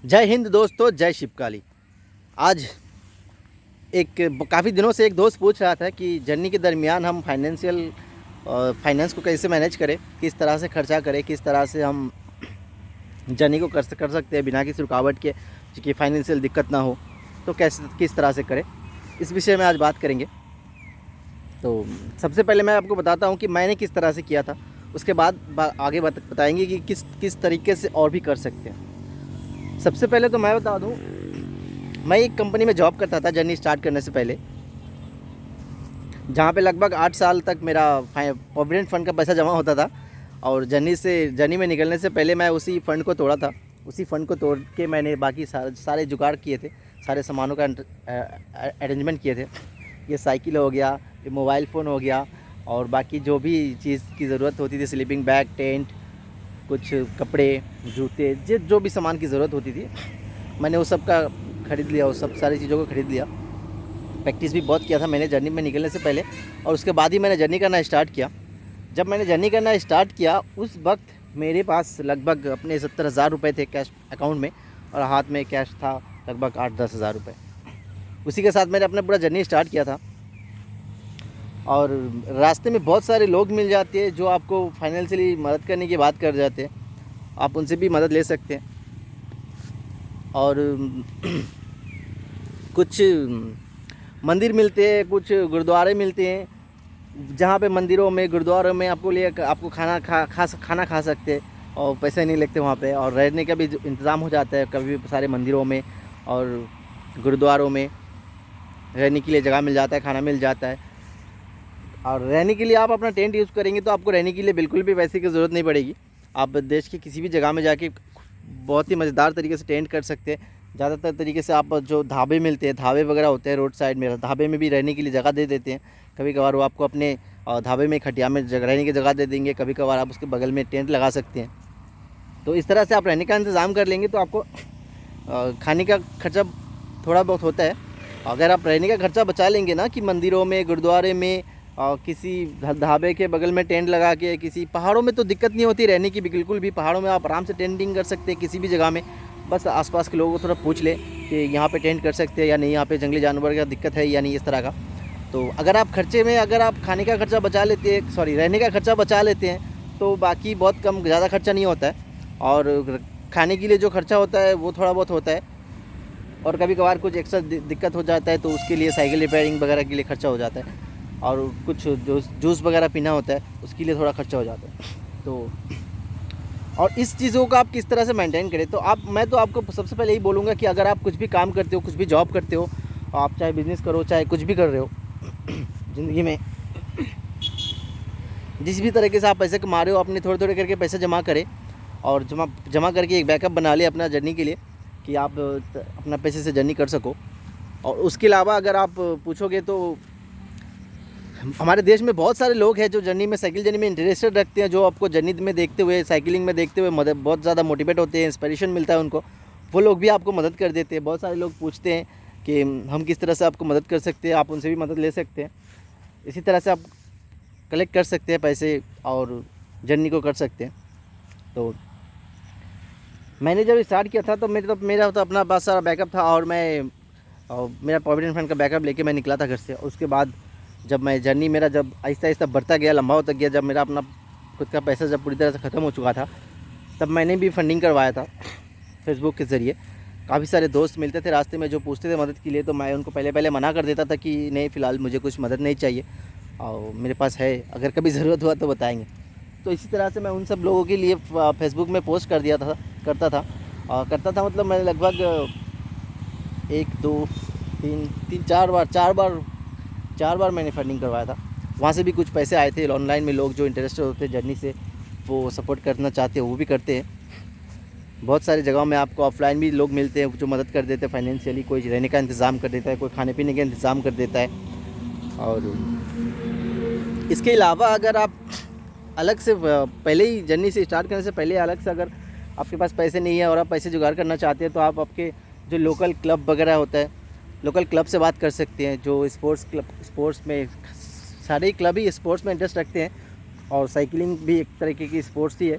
जय हिंद दोस्तों, जय शिवकाली। आज काफ़ी दिनों से एक दोस्त पूछ रहा था कि जर्नी के दरमियान हम फाइनेंस को कैसे मैनेज करें, किस तरह से खर्चा करें, किस तरह से हम जर्नी को कर सकते हैं बिना किसी रुकावट के, कि फाइनेंशियल दिक्कत ना हो। तो कैसे किस तरह से करें, इस विषय में आज बात करेंगे। तो सबसे पहले मैं आपको बताता हूँ कि मैंने किस तरह से किया था। उसके बाद आगे बताएंगे कि किस किस तरीके से और भी कर सकते हैं। सबसे पहले तो मैं बता दूँ, मैं एक कंपनी में जॉब करता था जर्नी स्टार्ट करने से पहले, जहाँ पे लगभग 8 साल तक मेरा प्रोविडेंट फ़ंड का पैसा जमा होता था। और जर्नी में निकलने से पहले मैं उसी फ़ंड को तोड़ा था। उसी फ़ंड को तोड़ के मैंने बाकी सारे जुगाड़ किए थे, सारे सामानों का अरेंजमेंट किए थे। ये साइकिल हो गया, ये मोबाइल फ़ोन हो गया, और बाकी जो भी चीज़ की ज़रूरत होती थी, स्लीपिंग बैग, टेंट, कुछ कपड़े, जूते, जो भी सामान की ज़रूरत होती थी, मैंने वो सब का ख़रीद लिया। वो सब सारी चीज़ों को ख़रीद लिया। प्रैक्टिस भी बहुत किया था मैंने जर्नी में निकलने से पहले, और उसके बाद ही मैंने जर्नी करना स्टार्ट किया। जब मैंने जर्नी करना स्टार्ट किया उस वक्त मेरे पास लगभग अपने 70,000 रुपये थे कैश अकाउंट में, और हाथ में कैश था लगभग 8-10 हज़ार रुपये। उसी के साथ मैंने अपना पूरा जर्नी स्टार्ट किया था। और रास्ते में बहुत सारे लोग मिल जाते हैं जो आपको फाइनेंशियली मदद करने की बात कर जाते हैं। आप उनसे भी मदद ले सकते हैं। और कुछ मंदिर मिलते हैं, कुछ गुरुद्वारे मिलते हैं, जहाँ पे मंदिरों में, गुरुद्वारों में आपको खाना खा सकते हैं, और पैसे नहीं लगते वहाँ पे। और रहने का भी इंतज़ाम हो जाता है कभी भी सारे मंदिरों में और गुरुद्वारों में। रहने के लिए जगह मिल जाता है, खाना मिल जाता है। और रहने के लिए आप अपना टेंट यूज़ करेंगे तो आपको रहने के लिए बिल्कुल भी पैसे की ज़रूरत नहीं पड़ेगी। आप देश की किसी भी जगह में जाके बहुत ही मज़ेदार तरीके से टेंट कर सकते हैं। ज़्यादातर तरीके से आप जो ढाबे मिलते हैं, ढाबे वगैरह होते हैं रोड साइड में, ढाबे में भी रहने के लिए जगह दे देते हैं। कभी कभार वो आपको अपने ढाबे में, खटिया में रहने की जगह दे देंगे। कभी कभार आप उसके बगल में टेंट लगा सकते हैं। तो इस तरह से आप रहने का इंतज़ाम कर लेंगे तो आपको खाने का खर्चा थोड़ा बहुत होता है। अगर आप रहने का खर्चा बचा लेंगे ना, कि मंदिरों में, गुरुद्वारे में, किसी ढाबे के बगल में टेंट लगा के, किसी पहाड़ों में तो दिक्कत नहीं होती रहने की भी बिल्कुल भी। पहाड़ों में आप आराम से टेंटिंग कर सकते हैं किसी भी जगह में। बस आसपास के लोगों को थोड़ा पूछ ले कि यहाँ पे टेंट कर सकते हैं या नहीं, यहाँ पे जंगली जानवर का दिक्कत है या नहीं, इस तरह का। तो अगर आप खर्चे में, अगर आप खाने का खर्चा बचा लेते हैं, सॉरी, रहने का खर्चा बचा लेते हैं, तो बाकी बहुत कम, ज़्यादा खर्चा नहीं होता है। और खाने के लिए जो खर्चा होता है वो थोड़ा बहुत होता है। और कभी कभार कुछ एक्स्ट्रा दिक्कत हो जाता है तो उसके लिए साइकिल रिपेयरिंग वगैरह के लिए खर्चा हो जाता है। और कुछ जूस वगैरह पीना होता है, उसके लिए थोड़ा खर्चा हो जाता है। तो और इस चीज़ों का आप किस तरह से मेंटेन करें, तो मैं तो आपको सबसे पहले यही बोलूँगा कि अगर आप कुछ भी काम करते हो, कुछ भी जॉब करते हो, आप चाहे बिज़नेस करो, चाहे कुछ भी कर रहे हो ज़िंदगी में, जिस भी तरीके से आप पैसे कमा रहे हो, अपने थोड़े थोड़े करके पैसे जमा करें। और जमा करके एक बैकअप बना ले अपना जर्नी के लिए, कि आप अपना पैसे से जर्नी कर सको। और उसके अलावा अगर आप पूछोगे तो हमारे देश में बहुत सारे लोग हैं जो साइकिल जर्नी में इंटरेस्टेड रखते हैं, जो आपको जर्नी में देखते हुए, साइकिलिंग में देखते हुए बहुत ज़्यादा मोटिवेट होते हैं, इंस्पिरेशन मिलता है उनको। वो लोग भी आपको मदद कर देते हैं। बहुत सारे लोग पूछते हैं कि हम किस तरह से आपको मदद कर सकते हैं, आप उनसे भी मदद ले सकते हैं। इसी तरह से आप कलेक्ट कर सकते हैं पैसे और जर्नी को कर सकते हैं। तो मैंने जब स्टार्ट किया था तो मेरा तो अपना बहुत सारा बैकअप था, और मेरा प्रोविडेंट फंड का बैकअप लेके मैं निकला था घर से। उसके बाद जब मैं जर्नी मेरा जब आहिस्ता आहिस्ता बढ़ता गया, लंबा होता गया, जब मेरा अपना खुद का पैसा जब पूरी तरह से ख़त्म हो चुका था, तब मैंने भी फंडिंग करवाया था फेसबुक के ज़रिए। काफ़ी सारे दोस्त मिलते थे रास्ते में जो पूछते थे मदद के लिए, तो मैं उनको पहले मना कर देता था कि नहीं, फ़िलहाल मुझे कुछ मदद नहीं चाहिए, और मेरे पास है, अगर कभी ज़रूरत हुआ तो बताएँगे। तो इसी तरह से मैं उन सब लोगों के लिए फेसबुक में पोस्ट करता था। मतलब मैं लगभग 4 बार मैंने फंडिंग करवाया था। वहाँ से भी कुछ पैसे आए थे। ऑनलाइन में लोग जो इंटरेस्टेड होते हैं जर्नी से, वो सपोर्ट करना चाहते हैं, वो भी करते हैं। बहुत सारी जगहों में आपको ऑफलाइन भी लोग मिलते हैं जो मदद कर देते हैं फाइनेंशियली। कोई रहने का इंतज़ाम कर देता है, कोई खाने पीने का इंतज़ाम कर देता है। और इसके अलावा अगर आप अलग से पहले ही जर्नी से स्टार्ट करने से पहले अलग से अगर आपके पास पैसे नहीं है और आप पैसे जुगाड़ करना चाहते हैं, तो आप आपके जो लोकल क्लब वगैरह होता है, लोकल क्लब से बात कर सकते हैं। जो स्पोर्ट्स में, सारे ही क्लब ही स्पोर्ट्स में इंटरेस्ट रखते हैं, और साइकिलिंग भी एक तरीके की स्पोर्ट्स ही है,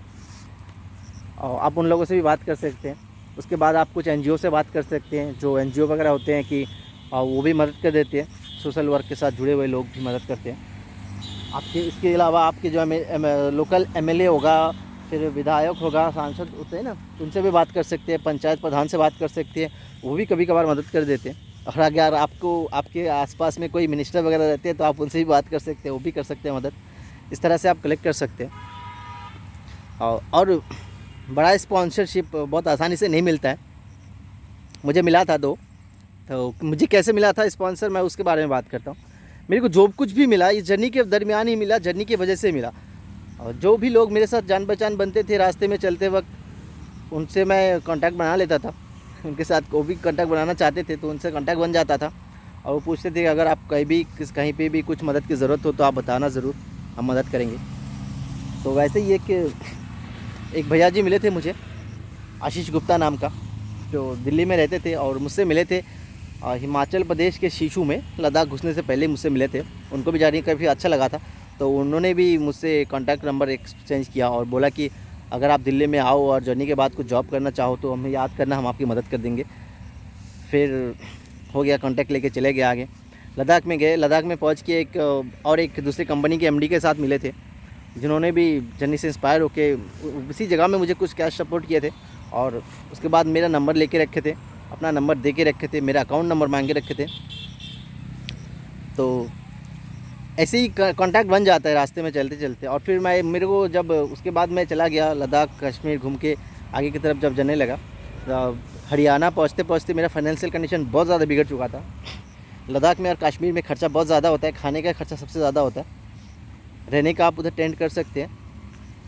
और आप उन लोगों से भी बात कर सकते हैं। उसके बाद आप कुछ एनजीओ से बात कर सकते हैं, जो एनजीओ वगैरह होते हैं कि वो भी मदद कर देते हैं, सोशल वर्क के साथ जुड़े हुए लोग भी मदद करते हैं आपके। इसके अलावा आपके जो लोकल एमएलए होगा, फिर विधायक होगा, सांसद होते हैं ना, उनसे भी बात कर सकते हैं, पंचायत प्रधान से बात कर सकते हैं, वो भी कभी कभार मदद कर देते हैं। और अगर आपको आपके आसपास में कोई मिनिस्टर वगैरह रहते हैं तो आप उनसे भी बात कर सकते हैं, वो भी कर सकते हैं मदद। इस तरह से आप कलेक्ट कर सकते हैं। और बड़ा स्पॉन्सरशिप बहुत आसानी से नहीं मिलता है। मुझे मिला था 2, तो मुझे कैसे मिला था स्पॉन्सर, मैं उसके बारे में बात करता हूँ। मेरे को जो कुछ भी मिला इस जर्नी के दरमियान ही मिला, जर्नी की वजह से मिला। और जो भी लोग मेरे साथ जान पहचान बनते थे रास्ते में चलते वक्त, उनसे मैं कांटेक्ट बना लेता था। उनके साथ वो भी कांटेक्ट बनाना चाहते थे तो उनसे कांटेक्ट बन जाता था। और वो पूछते थे कि अगर आप कहीं पे भी कुछ मदद की ज़रूरत हो तो आप बताना ज़रूर, हम मदद करेंगे। तो वैसे ही एक भैया जी मिले थे मुझे, आशीष गुप्ता नाम का, जो दिल्ली में रहते थे और मुझसे मिले थे हिमाचल प्रदेश के शीशु में, लद्दाख घुसने से पहले मुझसे मिले थे। उनको भी जाने काफ़ी अच्छा लगा था, तो उन्होंने भी मुझसे कॉन्टैक्ट नंबर एक्सचेंज किया और बोला कि अगर आप दिल्ली में आओ और जर्नी के बाद कुछ जॉब करना चाहो तो हमें याद करना, हम आपकी मदद कर देंगे। फिर हो गया, कॉन्टैक्ट लेके चले गए आगे। लद्दाख में गए, लद्दाख में पहुँच के एक दूसरी कंपनी के एमडी के साथ मिले थे, जिन्होंने भी जर्नी से इंस्पायर होके उसी जगह में मुझे कुछ कैश सपोर्ट किए थे। और उसके बाद मेरा नंबर लेके रखे थे, अपना नंबर दे के रखे थे, मेरा अकाउंट नंबर मांग के रखे थे। तो ऐसे ही कांटेक्ट बन जाता है रास्ते में चलते चलते। और फिर मेरे को जब उसके बाद मैं चला गया लद्दाख कश्मीर घूम के आगे की तरफ जब जाने लगा, हरियाणा पहुँचते पहुँचते मेरा फाइनेंशियल कंडीशन बहुत ज़्यादा बिगड़ चुका था। लद्दाख में और कश्मीर में खर्चा बहुत ज़्यादा होता है, खाने का खर्चा सबसे ज़्यादा होता है। रहने का आप उधर टेंट कर सकते हैं,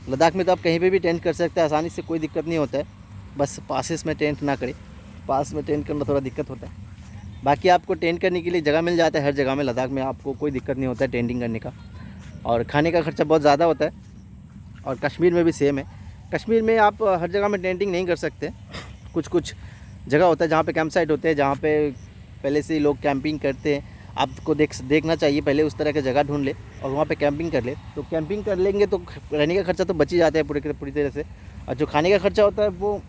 लद्दाख में तो आप कहीं पे भी टेंट कर सकते हैं आसानी से, कोई दिक्कत नहीं होता है। बस पासेस में टेंट ना करें, पास में टेंट करना थोड़ा दिक्कत होता है। बाकी आपको टेंट करने के लिए जगह मिल जाता है हर जगह में, लद्दाख में आपको कोई दिक्कत नहीं होता है टेंटिंग करने का। और खाने का खर्चा बहुत ज़्यादा होता है। और कश्मीर में भी सेम है, कश्मीर में आप हर जगह में टेंटिंग नहीं कर सकते। कुछ जगह होता है जहाँ पे कैंप साइट होते हैं, जहाँ पे पहले से ही लोग कैंपिंग करते हैं। आपको देखना चाहिए, पहले उस तरह की जगह ढूंढ ले और वहाँ पे कैंपिंग कर ले। तो कैंपिंग कर लेंगे तो रहने का खर्चा तो बच ही जाता है पूरी तरह से। और जो खाने का खर्चा होता है वो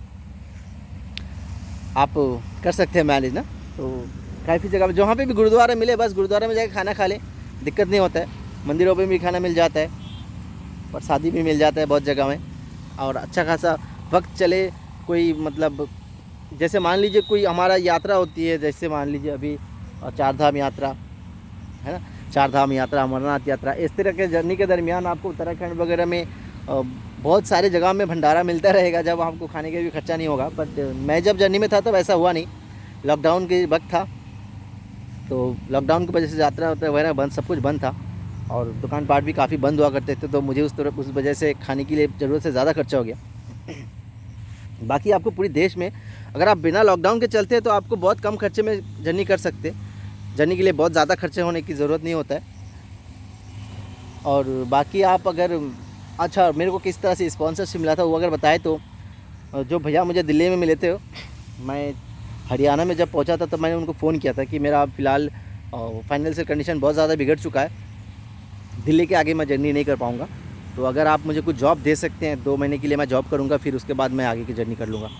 आप कर सकते हैं मैनेज ना। तो काफ़ी जगह जहाँ पे भी गुरुद्वारा मिले, बस गुरुद्वारे में जाकर खाना खा ले, दिक्कत नहीं होता है। मंदिरों पे भी खाना मिल जाता है, प्रसादी भी मिल जाता है बहुत जगह में। और अच्छा खासा वक्त चले, कोई मतलब जैसे मान लीजिए कोई हमारा यात्रा होती है, जैसे मान लीजिए अभी 4 धाम यात्रा है ना, 4 धाम यात्रा, अमरनाथ यात्रा, इस तरह के जर्नी के दरमियान आपको उत्तराखंड वगैरह में बहुत सारे जगह में भंडारा मिलता रहेगा, जब आपको खाने का भी खर्चा नहीं होगा। बट मैं जब जर्नी में था तब ऐसा हुआ नहीं, लॉकडाउन के वक्त था, तो लॉकडाउन की वजह से यात्रा वगैरह बंद, सब कुछ बंद था और दुकान पाट भी काफ़ी बंद हुआ करते थे। तो मुझे उस वजह से खाने के लिए ज़रूरत से ज़्यादा खर्चा हो गया। बाकी आपको पूरे देश में अगर आप बिना लॉकडाउन के चलते हैं तो आपको बहुत कम खर्चे में जर्नी कर सकते हैं। जर्नी के लिए बहुत ज़्यादा खर्चे होने की ज़रूरत नहीं होता है। और बाकी आप अगर अच्छा, मेरे को किस तरह से स्पॉन्सरशिप मिला था वो अगर बताए तो, जो भैया मुझे दिल्ली में मिले थे, मैं हरियाणा में जब पहुंचा था तब मैंने उनको फ़ोन किया था कि मेरा फ़िलहाल फाइनेंशियल कंडीशन बहुत ज़्यादा बिगड़ चुका है, दिल्ली के आगे मैं जर्नी नहीं कर पाऊँगा, तो अगर आप मुझे कुछ जॉब दे सकते हैं 2 महीने के लिए मैं जॉब करूँगा, फिर उसके बाद मैं आगे की जर्नी कर लूँगा।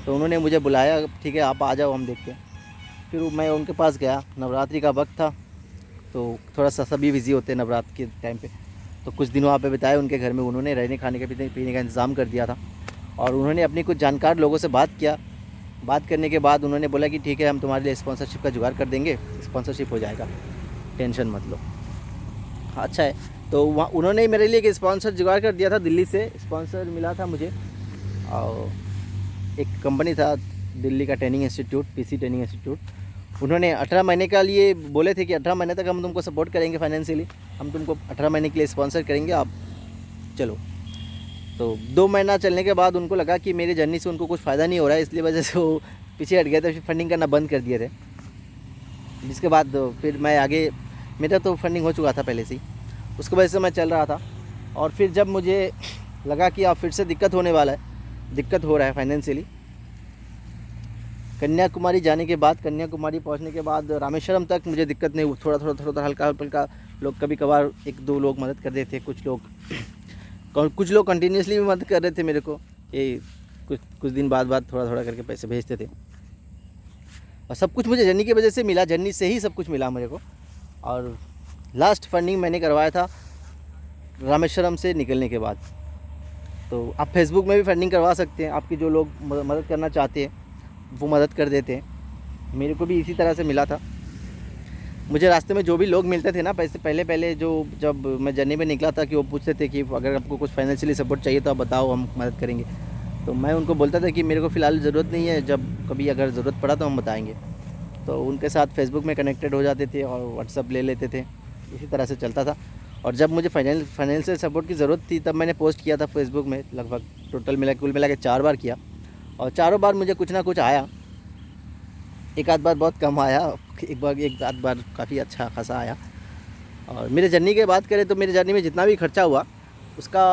तो उन्होंने मुझे बुलाया, ठीक है आप आ जाओ, हम देखते हैं। फिर मैं उनके पास गया, नवरात्रि का वक्त था तो थोड़ा सा सभी बिज़ी होते हैं नवरात्र के टाइम पे, तो कुछ दिन वहाँ पे बिताए उनके घर में। उन्होंने रहने खाने का पीने का इंतज़ाम कर दिया था और उन्होंने अपनी कुछ जानकार लोगों से बात किया। बात करने के बाद उन्होंने बोला कि ठीक है हम तुम्हारे लिए स्पॉन्सरशिप का जुगाड़ कर देंगे, स्पॉन्सरशिप हो जाएगा, टेंशन मत लो। अच्छा है, तो वहाँ उन्होंने ही मेरे लिए एक स्पॉन्सर जुगाड़ कर दिया था, दिल्ली से स्पॉन्सर मिला था मुझे। और एक कंपनी था दिल्ली का training institute, PC training institute, उन्होंने 18 महीने का लिए बोले थे कि 18 महीने तक हम तुमको सपोर्ट करेंगे फाइनेंशियली, हम तुमको 18 महीने के लिए स्पॉन्सर करेंगे, आप चलो। तो 2 महीना चलने के बाद उनको लगा कि मेरी जर्नी से उनको कुछ फ़ायदा नहीं हो रहा है, इसलिए वजह से वो पीछे हट गए थे, फंडिंग करना बंद कर दिए थे। जिसके बाद फिर मैं आगे, मेरा तो फंडिंग हो चुका था पहले से ही, उसकी वजह से मैं चल रहा था। और फिर जब मुझे लगा कि अब फिर से दिक्कत होने वाला है, दिक्कत हो रहा है फाइनेंशियली, कन्याकुमारी जाने के बाद, कन्याकुमारी पहुंचने के बाद रामेश्वरम तक मुझे दिक्कत नहीं, थोड़ा हल्का लोग कभी कभार 1-2 लोग मदद कर रहे थे, कुछ लोग कंटिन्यूसली भी मदद कर रहे थे मेरे को, ये कुछ कुछ दिन बाद थोड़ा थोड़ा करके पैसे भेजते थे। और सब कुछ मुझे जर्नी की वजह से मिला, जर्नी से ही सब कुछ मिला मेरे को। और लास्ट फंडिंग मैंने करवाया था रामेश्वरम से निकलने के बाद। तो आप फेसबुक में भी फंडिंग करवा सकते हैं, आपकी जो लोग मदद करना चाहते हैं वो मदद कर देते हैं। मेरे को भी इसी तरह से मिला था। मुझे रास्ते में जो भी लोग मिलते थे ना, पहले जो जब मैं जर्नी में निकला था कि वो पूछते थे कि अगर आपको कुछ फाइनेंशियली सपोर्ट चाहिए तो आप बताओ, हम मदद करेंगे। तो मैं उनको बोलता था कि मेरे को फ़िलहाल ज़रूरत नहीं है, जब कभी अगर ज़रूरत पड़ा तो हम बताएंगे। तो उनके साथ फेसबुक में कनेक्टेड हो जाते थे और व्हाट्सअप ले लेते थे, इसी तरह से चलता था। और जब मुझे फाइनेंशियल सपोर्ट की ज़रूरत थी तब मैंने पोस्ट किया था फेसबुक में, लगभग टोटल कुल मिला के 4 बार किया। और चारों बार मुझे कुछ ना कुछ आया। एक आध बार बहुत कम आया, एक आध बार काफ़ी अच्छा खासा आया। और मेरे जर्नी की बात करें तो मेरी जर्नी में जितना भी खर्चा हुआ उसका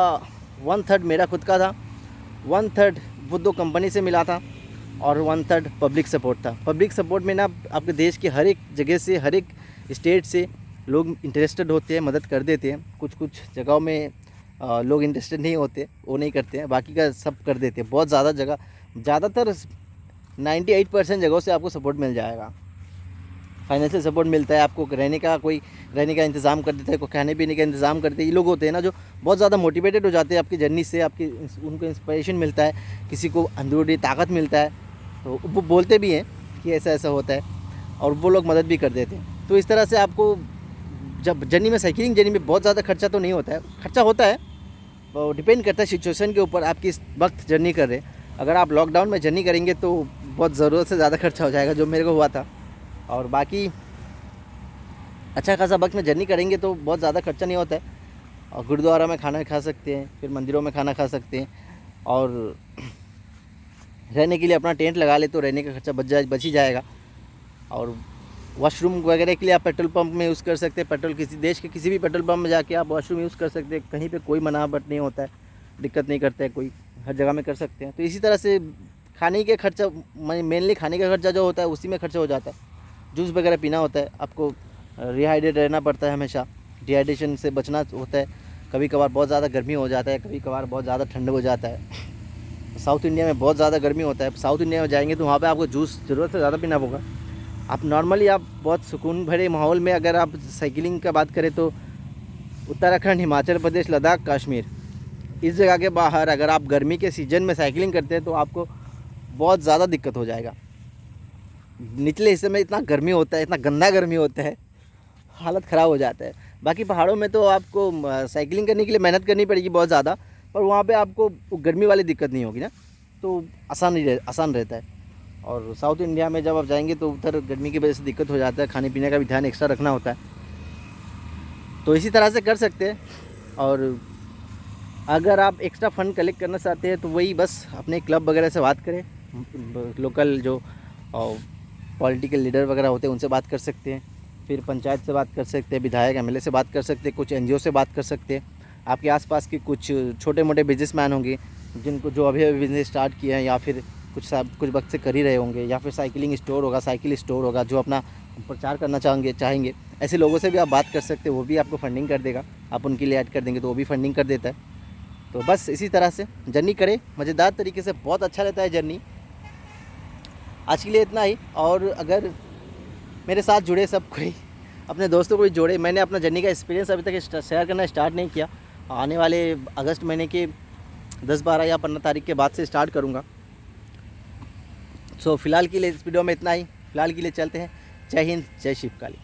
1/3 मेरा खुद का था, 1/3 वो 2 कंपनी से मिला था और 1/3 पब्लिक सपोर्ट था। पब्लिक सपोर्ट में ना आपके देश के हर एक जगह से, हर एक स्टेट से लोग इंटरेस्टेड होते हैं, मदद कर देते हैं। कुछ जगहों में लोग इंटरेस्टेड नहीं होते, वो नहीं करते हैं, बाकी का सब कर देते हैं। बहुत ज़्यादा जगह, ज़्यादातर 98% जगहों से आपको सपोर्ट मिल जाएगा। फाइनेंशियल सपोर्ट मिलता है आपको, रहने का इंतज़ाम कर देता है, कोई खाने पीने का इंतज़ाम करते हैं। ये लोग होते हैं ना जो बहुत ज़्यादा मोटिवेटेड हो जाते हैं आपकी जर्नी से, उनको इंस्पिरेशन मिलता है, किसी को अंदरूनी ताकत मिलता है, तो वो बोलते भी हैं कि ऐसा ऐसा होता है और वो लोग मदद भी कर देते हैं। तो इस तरह से आपको जब साइकिलिंग जर्नी में बहुत ज़्यादा खर्चा तो नहीं होता है, खर्चा होता है, वो डिपेंड करता है सिचुएशन के ऊपर आप किस वक्त जर्नी कर रहे हैं। अगर आप लॉकडाउन में जर्नी करेंगे तो बहुत ज़रूरत से ज़्यादा खर्चा हो जाएगा, जो मेरे को हुआ था। और बाकी अच्छा खासा वक्त में जर्नी करेंगे तो बहुत ज़्यादा खर्चा नहीं होता है। और गुरुद्वारा में खाना खा सकते हैं, फिर मंदिरों में खाना खा सकते हैं, और रहने के लिए अपना टेंट लगा ले तो रहने का खर्चा बच ही जाएगा। और वॉशरूम वगैरह के लिए आप पेट्रोल पंप में यूज़ कर सकते हैं। किसी देश के किसी भी पेट्रोल पंप में जाके आप वॉशरूम यूज़ कर सकते हैं, कहीं पे कोई मनाहट नहीं होता है, दिक्कत नहीं करता है कोई, हर जगह में कर सकते हैं। तो इसी तरह से खाने के खर्चा, मेनली खाने का खर्चा जो होता है उसी में खर्चा हो जाता है। जूस वगैरह पीना होता है, आपको रिहाइड्रेट रहना पड़ता है, हमेशा डिहाइड्रेशन से बचना होता है। कभी कभार बहुत ज़्यादा गर्मी हो जाता है, कभी कभार बहुत ज़्यादा ठंड हो जाता है। साउथ इंडिया में बहुत ज़्यादा गर्मी होता है, साउथ इंडिया में जाएंगे तो वहाँ पे आपको जूस ज़रूरत से ज़्यादा पीना होगा। आप नॉर्मली आप बहुत सुकून भरे माहौल में, अगर आप साइकिलिंग का बात करें तो उत्तराखंड, हिमाचल प्रदेश, लद्दाख, कश्मीर, इस जगह के बाहर अगर आप गर्मी के सीज़न में साइकिलिंग करते हैं तो आपको बहुत ज़्यादा दिक्कत हो जाएगा। निचले हिस्से में इतना गर्मी होता है, इतना गंदा गर्मी होता है, हालत ख़राब हो जाता है। बाकी पहाड़ों में तो आपको साइकिलिंग करने के लिए मेहनत करनी पड़ेगी बहुत ज़्यादा, पर वहाँ पे आपको गर्मी वाली दिक्कत नहीं होगी ना, तो आसान रहता है। और साउथ इंडिया में जब आप जाएंगे तो उधर गर्मी की वजह से दिक्कत हो जाता है, खाने पीने का भी ध्यान एक्स्ट्रा रखना होता है। तो इसी तरह से कर सकते हैं। और अगर आप एक्स्ट्रा फ़ंड कलेक्ट करना चाहते हैं तो वही बस अपने क्लब वगैरह से बात करें, लोकल जो पॉलिटिकल लीडर वगैरह होते हैं उनसे बात कर सकते हैं, फिर पंचायत से बात कर सकते हैं, विधायक एमएलए से बात कर सकते हैं, कुछ एनजीओ से बात कर सकते हैं। आपके आसपास के कुछ छोटे मोटे बिजनेसमैन होंगे जिनको जो अभी बिज़नेस स्टार्ट किया है, या फिर कुछ वक्त से कर ही रहे होंगे, या फिर साइकिल स्टोर होगा जो अपना प्रचार करना चाहेंगे, ऐसे लोगों से भी आप बात कर सकते हैं, वो भी आपको फंडिंग कर देगा। आप उनके लिए ऐड कर देंगे तो वो भी फंडिंग कर देता है। तो बस इसी तरह से जर्नी करें मज़ेदार तरीके से, बहुत अच्छा रहता है जर्नी। आज के लिए इतना ही। और अगर मेरे साथ जुड़े सब कोई, अपने दोस्तों को भी जोड़े। मैंने अपना जर्नी का एक्सपीरियंस अभी तक शेयर करना स्टार्ट नहीं किया, आने वाले अगस्त महीने के 10, 12 या 15 तारीख के बाद से स्टार्ट करूँगा। सो फ़िलहाल के लिए इस वीडियो में इतना ही। फ़िलहाल के लिए चलते हैं। जय हिंद, जय शिव काली।